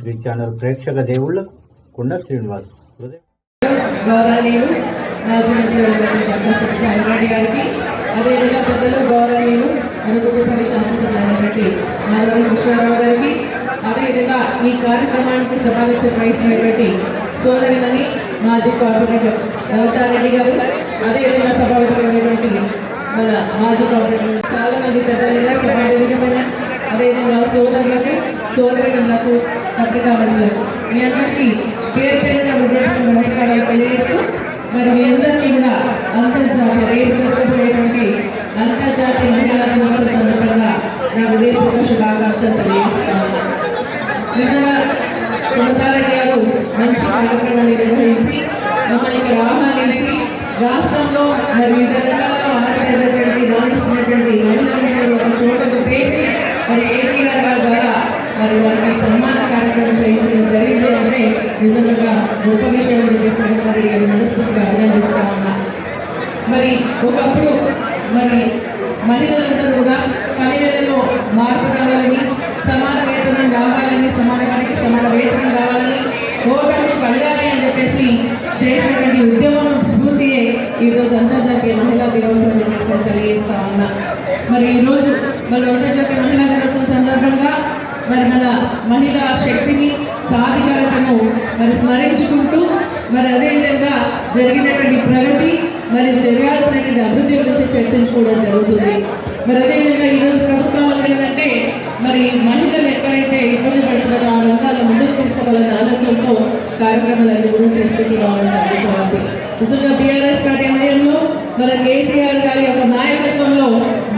Three channel ప్రేక్షక దేవుళ్లకు కుండ శ్రీనివాస్ గౌరవనీయులు మాజీ మంత్రి గారికి, అదేవిధంగా పెద్దలు గౌరవనీయులు అనుకుపల్లి శాసనసభ్యులైనటువంటి నారాయణ కృష్ణారావు గారికి, అదేవిధంగా ఈ కార్యక్రమానికి సభాధ్యక్షత వహిస్తున్నటువంటి సోదరిమణి మాజీ కార్పొరేటర్ లలితారెడ్డి గారు, అదేవిధంగా సభాధ్యక్షులైనటువంటి మన మాజీ కార్పొరేటర్ చాలా మంది పెద్దలుగా సభాధ్యక్షమైన, అదేవిధంగా సోదరులకు సోదరులకు పత్రికా మంత్రులకు మీ అందరికీ పేరు పేరున హృదయపూర్వక నమస్కారాలు తెలియజేస్తూ, మరి మీ అందరికీ కూడా అంతర్జాతీయ రేపు జరగబోయేటువంటి అంతర్జాతీయ మహిళా దినోత్సవం సందర్భంగా నా హృదయపూర్వక శుభాకాంక్షలు తెలియజేస్తున్నాను. నిజంగా కొనసారెడ్డి గారు మంచి కార్యక్రమాన్ని నిర్వహించి మమ్మల్ని ఇక్కడ ఆహ్వానించి రాష్ట్రంలో మరి వివిధ రకాలలో ఆరోగ్యమైనటువంటి రాణిస్తున్నటువంటి మహిళలందరూ ఒక చోటకు పేర్చి మరి కేటీఆర్ గారి ద్వారా మరి వారికి సన్మాన కార్యక్రమం చేయించడం జరిగింది అంటే నిజంగా గొప్ప విషయం చెప్పేసి గారి మనస్ఫూర్తిగా అభినందిస్తా ఉన్నా. మరి ఒకప్పుడు మరి మహిళలందరూ కూడా పని వేళలో మార్పు రావాలని, సమాన వేతనం రావాలని, సమాన పనికి సమాన వేతనం రావాలని, ఓటర్లు కలగాలి అని చెప్పేసి చేసినటువంటి ఉద్యమం స్ఫూర్తియే ఈరోజు అంతర్జాతీయ మహిళా దినోత్సవం చెప్పేసి తెలియజేస్తా ఉన్నా. మరి ఈరోజు మన అంతర్జాతీయ మహిళా దినోత్సవం సందర్భంగా మరి మన మహిళా శక్తిని, సాధికారతను మరి స్మరించుకుంటూ మరి అదేవిధంగా జరిగినటువంటి ప్రగతి మరి జరగాల్సినటువంటి అభివృద్ధి గురించి చర్చించుకోవడం జరుగుతుంది. మరి అదేవిధంగా ఈరోజు ప్రభుత్వాలు ఏంటంటే మరి మహిళలు ఎక్కడైతే ఇబ్బంది పడుతున్నారో ఆ రంగాల్లో ముందుకు తీసుకోవాలనే ఆలోచనతో కార్యక్రమాలన్నీ కూడా చేసుకుంటూ రావడం జరుగుతుంది. నిజంగా బీఆర్ఎస్ కార్యాలయంలో మన కేసీఆర్ గారి యొక్క నాయకత్వంలో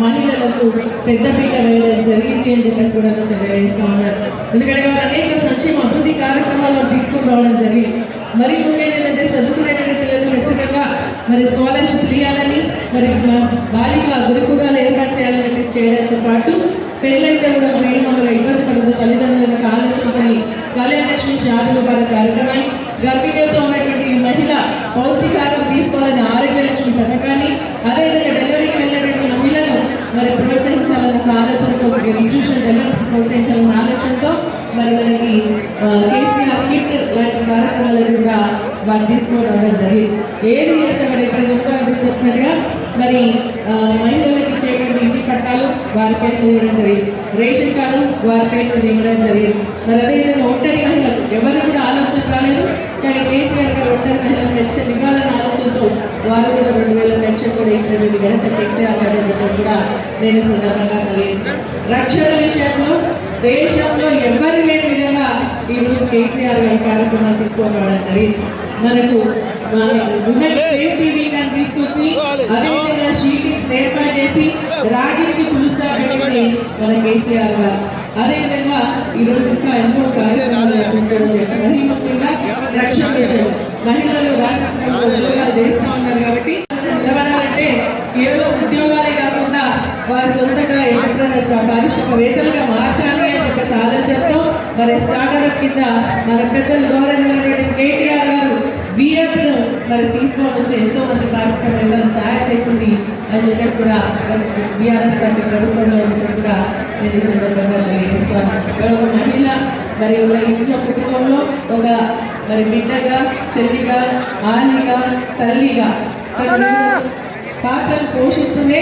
మహిళలకు పెద్దపీట వేయడం జరిగింది అని చెప్పేసి కూడా తెలియజేస్తా ఉన్నారు. ఎందుకంటే వారు అనేక సంక్షేమ అభివృద్ధి కార్యక్రమాలను తీసుకుని రావడం జరిగింది. మరి ముఖ్యంగా ఏంటంటే చదువుకునేటువంటి పిల్లలు ఖచ్చితంగా మరి స్కాలర్షిప్ ఇవ్వాలని, మరి బాలిక గురుకులాలు ఏర్పాటు చేయాలని చెప్పేసి చేయడంతో పాటు పెళ్ళైతే కూడా ప్రేమగా ఇబ్బంది పడుతుంది తల్లిదండ్రులకు ఆలోచనని కళ్యాణలక్ష్మి షాదులు వారి కార్యక్రమాన్ని, గర్భిణీలతో ఉన్నటువంటి మహిళ పౌష్టికారం తీసుకోవాలని ఆరోగ్యలక్ష్మి పథకాన్ని, అదేవిధంగా డెలివరీకి వెళ్ళినటువంటి మహిళలను మరి ప్రోత్సహించాలన్న ఆలోచనతో ఇన్స్టిట్యూషన్ డెవలప్స్ ప్రోత్సహించాలన్న ఆలోచనతో మరి మనకి కేసీఆర్ కిట్ లాంటి కార్యక్రమాలను కూడా వారు తీసుకోవడం జరిగింది. ఏది చేస్తే మరి ఇక్కడ చెప్తున్నట్టుగా మరి మహిళలకు ఇచ్చేటువంటి ఇంటి పట్టాలు వారిపై ఇవ్వడం జరిగింది, రేషన్ కార్డు వారిపై ఇవ్వడం జరిగింది. మరి అదేవిధంగా ఒంటరి మహిళలు ఎవరు కూడా ఆలోచన రాలేదు, కానీ కేసీఆర్ గారు ఒంటరి మహిళల పెన్షన్ ఇవ్వాలన్న ఆలోచనతో వారు కూడా 2000 పెన్షన్ కూడా ఇచ్చినటువంటి ఘనత కేసీఆర్ గారు చెప్పేసి కూడా నేను సందర్భంగా తెలియజేస్తాను. రక్షణ విషయంలో దేశంలో ఎవరు లేని విధంగా ఈరోజు కేసీఆర్ గారి కార్యక్రమాలు తీసుకోవడం జరిగింది. మనకు సేఫ్టీ వీక్ అని తీసుకొచ్చి అదేవిధంగా షీటింగ్స్ ఏర్పాటు చేసి రాగికి ఫుల్ స్టాప్ పెట్టింది మన కేసీఆర్ గారు. అదేవిధంగా ఈరోజు ఇంకా ఎంతో కార్యక్రమాలు మరీ ముఖ్యంగా రక్షణ విషయం మహిళలు ఉద్యోగాలు చేస్తూ ఉన్నారు కాబట్టి నిలబడాలంటే కేవలం ఉద్యోగాలే కాకుండా వారి సొంతంగా పారిశ్రామికవేత్తలుగా మార్చాలి అని చెప్పేసి ఆలోచనతో మరి స్టార్టప్ కింద మన పెద్దలు గౌరవ కేటీఆర్ గారు బిఎఫ్ను మరి తీసుకోవడం నుంచి ఎంతో మంది పారిశ్రామికవేత్తలను తయారు చేసింది అని చెప్పేసి కూడా బీఆర్ఎస్ పార్టీ ప్రభుత్వంలో చెప్పేసి కూడా నేను ఈ సందర్భంగా తెలియజేస్తాను. ఒక మహిళ మరి ఇంట్లో కుటుంబంలో ఒక మరి బిడ్డగా, చెల్లిగా, ఆలిగా, తల్లిగా పాత్రలు పోషిస్తూనే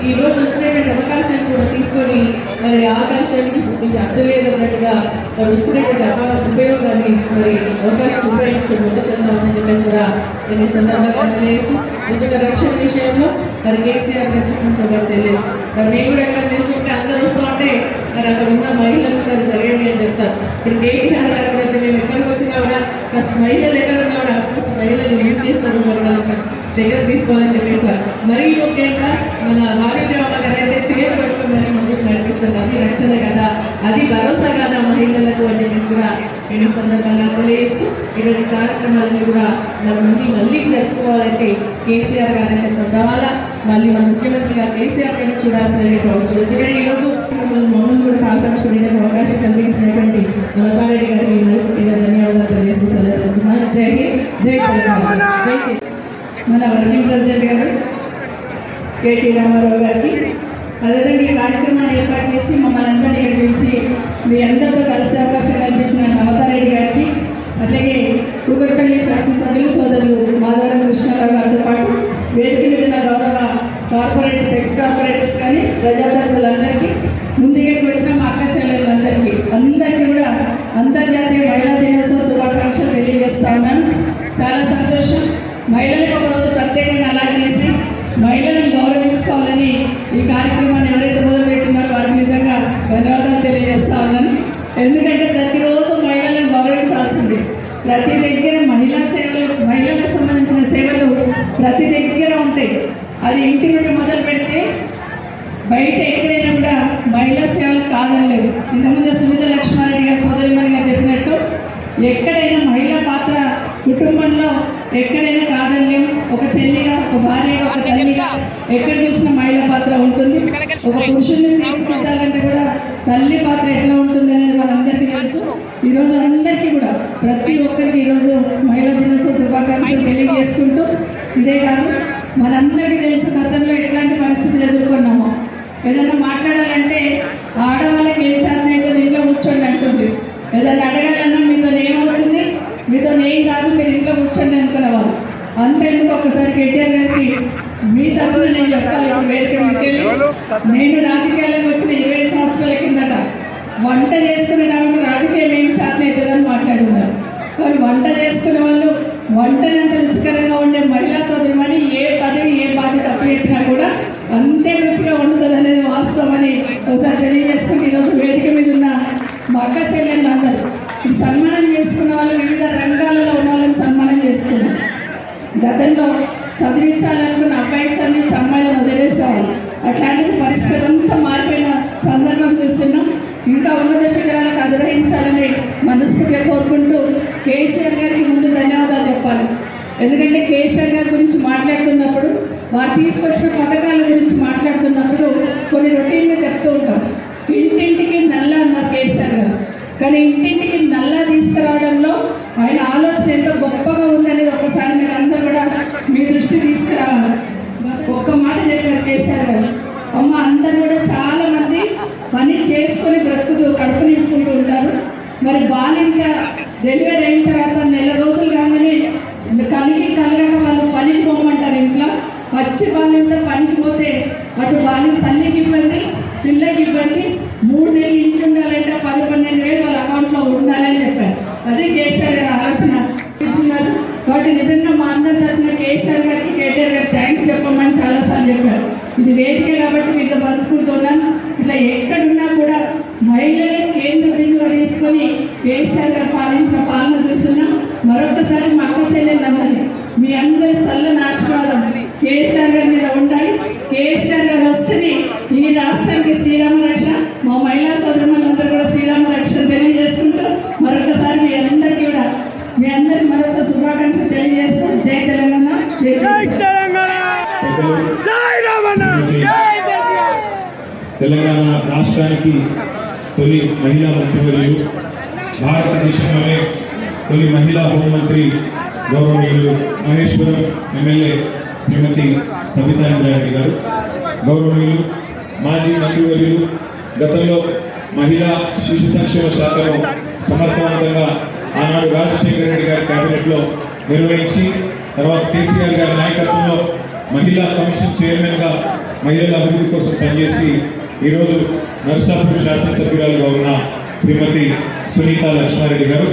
ఈ రోజు వచ్చినటువంటి అవకాశాన్ని కూడా తీసుకొని మరి ఆకాశానికి అర్థం లేదన్నట్టుగా మరి వచ్చినటువంటి ఉపయోగాన్ని మరి అవకాశం ఉపయోగించుకొని ముందుకెళ్తామని చెప్పేసి కూడా నేను ఈ సందర్భంగా తెలియజేసి నిజంగా రక్షణ విషయంలో మరి కేసీఆర్ నిర్దేశంతో తెలియదు. మరి మేము కూడా ఎక్కడ నిల్చుంటే అందరూ వస్తూ ఉంటే మరి అక్కడ ఉన్న మహిళలు మరి జరిగేది అని చెప్తారు. ఇప్పుడు కేటీఆర్ గారు అయితే మేము ఎక్కడికి వచ్చినా కూడా ఫస్ట్ మహిళలు ఎక్కడ ఉన్నా కూడా ఫస్ట్ మహిళలు యూజ్ చేస్తారు మరి వాళ్ళకి దగ్గర తీసుకోవాలని చెప్పేసారు. మరీ ముఖ్యంగా మన వాణిజ్యమ్మ గారు అయితే చేతి పట్టుకుని ముందుకు నడిపిస్తారు. అది రక్షణ కదా, అది భరోసా కదా మహిళలకు అని చెప్పేసి కూడా నేను సందర్భంగా తెలియజేస్తూ ఇటువంటి కార్యక్రమాలను కూడా మనం మళ్ళీ జరుపుకోవాలంటే కేసీఆర్ గారు రావాలా, మళ్ళీ మన ముఖ్యమంత్రిగా కేసీఆర్ గారిని చూడాల్సిన అవసరం. ఎందుకంటే ఈరోజు మమ్మల్ని కూడా పాల్పంచుకునే అవకాశం కల్పించినటువంటి లతారెడ్డి గారికి ముఖ్యంగా ధన్యవాదాలు తెలియజేస్తున్నాను. జై హింద్, జై తెలంగాణ, జై మన వర్కింగ్ ప్రెసిడెంట్ గారు కేటీ రామారావు గారికి, అదేవిధంగా ఈ కార్యక్రమాన్ని ఏర్పాటు చేసి మమ్మల్ని అందరినీ పిలిచి మీ అందరితో కలిసి అవకాశం కల్పించిన నవత బయట ఎక్కడైనా కూడా మహిళా సేవలు కాదనలేదు. ఇంతకుముందు సునీత లక్ష్మారెడ్డి గారు సోదరిమణి గారు చెప్పినట్టు ఎక్కడైనా మహిళా పాత్ర కుటుంబంలో ఎక్కడైనా కాదనలేము. ఒక చెల్లిగా, ఒక భార్యగా, ఒక తల్లిగా ఎక్కడ చూసినా మహిళా పాత్ర ఉంటుంది. ఒక పురుషుల్ని తీసుకుంటారంటే కూడా తల్లి పాత్ర ఎట్లా ఉంటుంది అనేది మనందరికీ తెలుసు. ఈరోజు అందరికీ కూడా ప్రతి ఒక్కరికి ఈరోజు మహిళా దినోత్సవ శుభాకాంక్షలు తెలియజేసుకుంటూ, ఇదే కాదు మనందరికీ తెలుసు గతంలో ఎట్లాంటి పరిస్థితులు ఎదుర్కొన్నామో. ఏదైనా మాట్లాడాలంటే ఆడవాళ్ళకి ఏం చేతనైతే ఇంట్లో కూర్చోండి అంటుంది. ఏదైనా అడగాలన్నా మీతో ఏమవుతుంది, మీతో ఏం కాదు, మీరు ఇంట్లో కూర్చోండి అనుకునేవాళ్ళు. అంతేందుకు ఒక్కసారి కేటీఆర్ గారికి మీ తరఫున నేను చెప్పాలి. వేదిక మీకెళ్ళి నేను రాజకీయాలకు వచ్చిన 20 సంవత్సరాల కిందట వంట చేసుకునే నాకు రాజకీయం ఏం చేతనవుతుందని మాట్లాడుతున్నారు. మరి వంట చేసుకునే వాళ్ళు వంటనంత రుచికరంగా ఉండే మహిళా సోదరిమణి ఏ పదవి ఏ బాధ్యత చెప్పినా కూడా అంతే రుచిగా వండుతుంది అనేది వాస్తవమని ఒకసారి తెలియజేసుకుని ఈరోజు వేదిక మీద ఉన్న మా అక్క చెల్లెళ్ళు అందరూ సన్మానం చేసుకున్న వాళ్ళు వివిధ రంగాలలో ఉన్న వాళ్ళని సన్మానం చేసుకున్నాం. గతంలో చదివించాలనుకున్న అబ్బాయి చదివించి అమ్మాయిలను వదిలేసేవాళ్ళు. అట్లాంటి పరిస్థితి అంతా మారిపోయిన సందర్భం చూస్తున్నాం. ఇంకా ఉన్నత శిఖరాలకు అధిరోహించాలని మనస్ఫూర్తిగా కోరుకుంటూ కేసీఆర్ గారికి ముందు ధన్యవాదాలు చెప్పాలి. ఎందుకంటే కేసీఆర్ గారి గురించి మాట్లాడుతున్నప్పుడు, వారు తీసుకొచ్చిన పథకాల గురించి మాట్లాడుతున్నప్పుడు కొన్ని రొటీన్గా చెప్తూ ఉంటాం. ఇంటింటికి నల్ల అన్నారు కేసీఆర్ గారు. కానీ ఇంటింటికి నల్ల తీసుకురావడంలో ఆయన ఆలోచన ఎంతో గొప్పగా ఉందనేది ఒకసారి మీరు అందరూ కూడా మీ దృష్టి తీసుకురావాలి. ఒక్క మాట చెప్పారు కేసీఆర్ గారు. అమ్మ అందరూ కూడా చాలా మంది పని చేసుకొని బ్రతుకుతూ కడుపు నింపుకుంటూ ఉంటారు. మరి బాలింక డెలివరీ అయిన తర్వాత నెల రోజులు కాగానే కలగక వాళ్ళు పనికి పోమంటారు. ఇంట్లో వచ్చి బాలింత పనికి పోతే అటు బాలింత తల్లికి ఇబ్బంది, పిల్లకి ఇబ్బంది. 3 నెలలు ఇంటి ఉండాలంటే 10-12 వాళ్ళ అకౌంట్లో ఉండాలని చెప్పారు. అదే కేసీఆర్ గారు ఆలోచన ఇచ్చున్నారు. కాబట్టి నిజంగా మా అందరి తరఫున కేసీఆర్ గారికి, కేటీఆర్ గారికి థ్యాంక్స్ చెప్పమని చాలాసార్లు చెప్పారు. ఇది వేదిక కాబట్టి మీతో పంచుకుంటున్నాను. ఇట్లా ఎక్కడున్నా కూడా మహిళలే కేంద్ర బిందుగా తీసుకొని కేసీఆర్ గారు పాలించిన పాలన చూస్తున్నాం. మరొకసారి మా అక్క చెల్లెలందరినీ మీ అందరి చల్లని ఆశీర్వాదం కేసీఆర్ గారి మీద ఉండాలి. కేసీఆర్ గారు వస్తేనే ఈ రాష్ట్రానికి శ్రీరామ రక్ష. మా మహిళా సోదరులందరూ కూడా శ్రీరామ రక్ష తెలియజేసుకుంటూ మరొకసారి మీ అందరికీ కూడా మీ అందరికి మరోసారి శుభాకాంక్షలు తెలియజేస్తాం. జై తెలంగాణ, జై తెలంగాణ. తెలంగాణ రాష్ట్రానికి తొలి మహిళా మంత్రివర్యులు, భారతదేశంలోనే తొలి మహిళా హోంమంత్రి గౌరవనీయులు మహేశ్వరం ఎమ్మెల్యే శ్రీమతి సబితా ఇంద్రారెడ్డి గారు, గౌరవనీయులు మాజీ మంత్రివర్యులు, గతంలో మహిళా శిశు సంక్షేమ శాఖలో సమర్థవంతంగా ఆనాడు రాజశేఖర రెడ్డి గారి కేబినెట్లో నిర్వహించి తర్వాత కేసీఆర్ గారి నాయకత్వంలో మహిళా కమిషన్ చైర్మన్గా మహిళల అభివృద్ధి కోసం పనిచేసి ఈరోజు నర్సాపూర్ శాసనసభ్యురాలుగా ఉన్న శ్రీమతి సునీత లక్ష్మారెడ్డి గారు,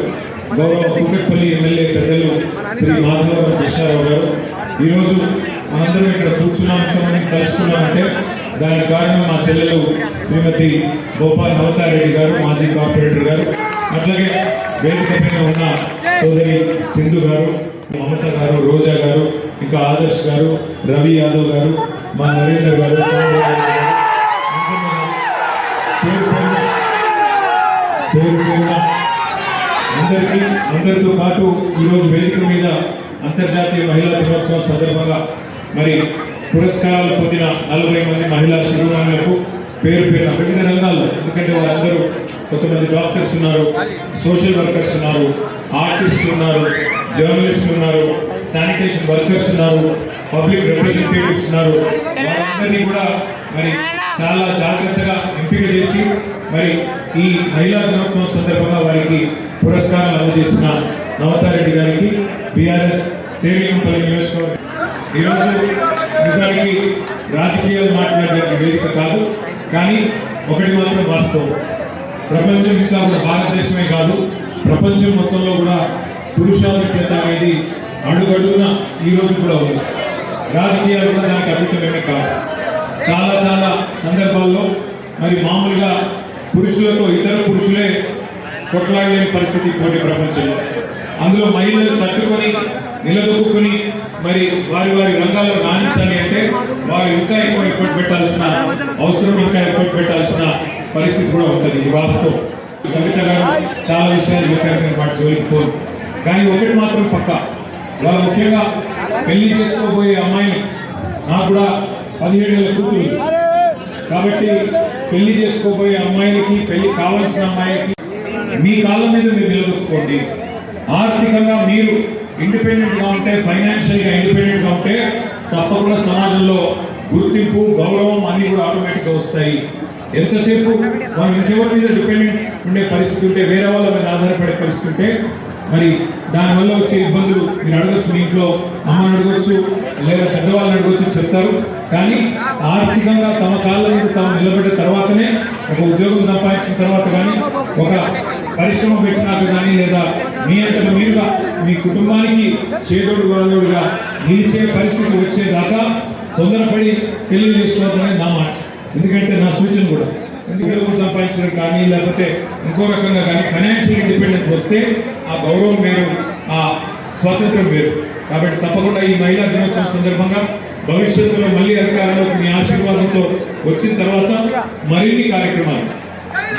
గౌరవ కుకట్పల్లి ఎమ్మెల్యే పెద్దలు శ్రీ మాధవరం కృష్ణారావు గారు, ఈరోజు మనందరం ఇక్కడ కూర్చున్నామంటే కలుసుకున్నామంటే దానికి కారణం మా చెల్లెలు శ్రీమతి గోపాల్ నవతారెడ్డి గారు, మాజీ కార్పొరేటర్ గారు, అట్లాగే వేదిక పైన ఉన్న సోదరి సింధు గారు, మమత గారు, రోజా గారు, ఇంకా ఆదర్శ్ గారు, రవి యాదవ్ గారు, మా నరేందర్ గారు, అందరితో పాటు ఈరోజు వేదిక మీద అంతర్జాతీయ మహిళా దినోత్సవం సందర్భంగా మరి పురస్కారాలు పొందిన 40 మంది మహిళా శిరోమణులకు పేరు వివిధ రంగాల్లో, ఎందుకంటే వాళ్ళందరూ కొంతమంది డాక్టర్స్ ఉన్నారు, సోషల్ వర్కర్స్ ఉన్నారు, ఆర్టిస్టులు ఉన్నారు, జర్నలిస్టులు ఉన్నారు, శానిటేషన్ వర్కర్స్ ఉన్నారు, పబ్లిక్ రిప్రజెంటేటివ్స్ ఉన్నారు. వాళ్ళందరినీ కూడా మరి చాలా జాగ్రత్తగా ఎంపిక చేసి మరి ఈ మహిళా దినోత్సవం సందర్భంగా వారికి పురస్కారాలు అందజేసిన నవతారెడ్డి గారికి, బీఆర్ఎస్ సేవింపల్లి నియోజకవర్గం. ఈరోజు నిజానికి రాజకీయాలు మాట్లాడడానికి వేదిక కాదు, కానీ ఒకటి మాత్రం వాస్తవం, ప్రపంచం ఇంకా కూడా భారతదేశమే కాదు ప్రపంచం మొత్తంలో కూడా పురుషాధిక్యత అనేది అడుగడుగున ఈ రోజు కూడా ఉంది. రాజకీయాలు కూడా దానికి అభివృద్ధమే కాదు. చాలా చాలా సందర్భాల్లో మరి మామూలుగా పురుషులతో ఇతర పురుషులే కొట్లాడలేని పరిస్థితి పోటీ ప్రపంచంలో. అందులో మహిళలు తట్టుకొని నిలదొక్కుని మరి వారి వారి రంగాల్లో రాణించాలి అంటే వారు ఇంకా ఎక్కువ ఎఫర్ట్ పెట్టాల్సిన అవసరం, ఇంకా ఎఫర్ట్ పెట్టాల్సిన పరిస్థితి కూడా ఉంటుంది. ఇది వాస్తవం. కవిత గారు చాలా విషయాలు చెప్పారు, వాటి జోలికి పోదు. కానీ ఒకటి మాత్రం పక్క, వాళ్ళు ముఖ్యంగా పెళ్లి చేసుకోబోయే అమ్మాయిని, నాకు కూడా 17 ఏళ్ళ కూతురు, కాబట్టి పెళ్లి చేసుకోబోయే అమ్మాయిలకి, పెళ్లి కావాల్సిన అమ్మాయిలకి మీ కాళ్ళ మీద మీరు నిలబెట్టుకోండి. ఆర్థికంగా మీరు ఇండిపెండెంట్ గా ఉంటే, ఫైనాన్షియల్ గా ఇండిపెండెంట్ గా ఉంటే తప్పకుండా సమాజంలో గుర్తింపు, గౌరవం అన్ని కూడా ఆటోమేటిక్ గా వస్తాయి. ఎంతసేపు మనం ఇంకెవరి మీద డిపెండెంట్ ఉండే పరిస్థితి ఉంటే, వేరే వాళ్ళ మీద ఆధారపడే పరిస్థితి ఉంటే మరి దానివల్ల వచ్చే ఇబ్బందులు మీరు అడగచ్చు. మీ ఇంట్లో అమ్మని అడగచ్చు, లేదా పెద్దవాళ్ళని అడగచ్చు, చెప్తారు. కానీ ఆర్థికంగా తమ కాళ్ళ మీద తాము నిలబడ్డ తర్వాతనే, ఒక ఉద్యోగం సంపాదించిన తర్వాత కానీ, ఒక పరిశ్రమ పెట్టినాక కానీ, లేదా మీ అంతట మీరుగా మీ కుటుంబానికి చేదోడు వాదోడుగా నిలిచే పరిస్థితి వచ్చేదాకా తొందరపడి పెళ్లి చేసుకోవద్దనే నా మాట. ఎందుకంటే నా సూచన కూడా, ఎందుకంటే సంపాదించడం కానీ, లేకపోతే ఇంకో రకంగా కానీ ఫైనాన్షియల్ ఇండిపెండెన్స్ వస్తే ఆ గౌరవం వేరు, ఆ స్వాతంత్రం వేరు. కాబట్టి తప్పకుండా ఈ మహిళా దినోత్సవం సందర్భంగా భవిష్యత్తులో మళ్ళీ అధికారంలోకి మీ ఆశీర్వాదంతో వచ్చిన తర్వాత మరిన్ని కార్యక్రమాలు,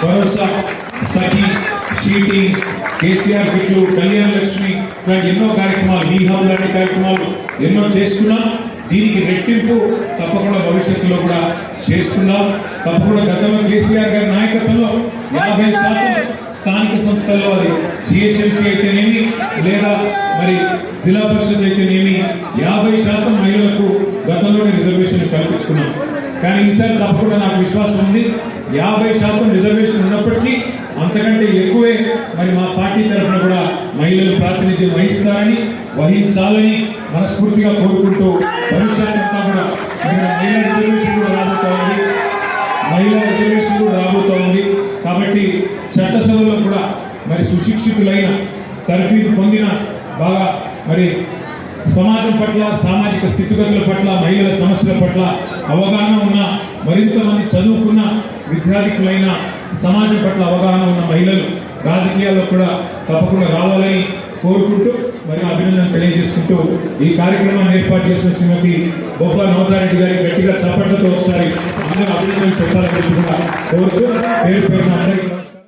భరోసా, సఖీ, షీటీ, కేసీఆర్ కిట్లు, కళ్యాణ లక్ష్మి ఇలాంటి ఎన్నో కార్యక్రమాలు, మీ హబ్ లాంటి కార్యక్రమాలు ఎన్నో చేసుకున్నాం. దీనికి రెట్టింపు తప్పకుండా భవిష్యత్తులో కూడా చేసుకుందాం. తప్పకుండా గతంలో కేసీఆర్ గారి నాయకత్వంలో 50% స్థానిక సంస్థల్లో, అది జిహెచ్ఎంసీ అయితేనేమి, లేదా మరి జిల్లా పరిషత్ అయితేనేమి, 50% మహిళలకు గతంలోనే రిజర్వేషన్ కల్పించుకున్నాం. కానీ ఈసారి తప్పకుండా నాకు విశ్వాసం ఉంది, 50% రిజర్వేషన్ ఉన్నప్పటికీ అంతకంటే ఎక్కువే మరి మా పార్టీ తరఫున కూడా మహిళలు ప్రాతినిధ్యం వహించాలని మనస్ఫూర్తిగా కోరుకుంటూ, భవిష్యత్తులో కూడా మహిళా రిజర్వేషన్ కూడా రాబోతా ఉంది. కాబట్టి చట్టసభలో కూడా మరి సుశిక్షితులైన, తర్ఫీదు పొందిన, బాగా మరి సమాజం పట్ల, సామాజిక స్థితిగతుల పట్ల, మహిళల సమస్యల పట్ల అవగాహన ఉన్న, మరింత మంది చదువుకున్న విద్యార్థికులైన, సమాజం పట్ల అవగాహన ఉన్న మహిళలు రాజకీయాల్లో కూడా తప్పకుండా రావాలని కోరుకుంటూ మరి అభినందన తెలియజేసుకుంటూ ఈ కార్యక్రమాన్ని ఏర్పాటు చేసిన శ్రీమతి బొబ్బా నవతారెడ్డి గారి గట్టిగా చప్పట్లతో ఒకసారి అందరూ అభినందనలు చెప్పాలని కూడా కోరుతూ పేరు పేరున అందరికీ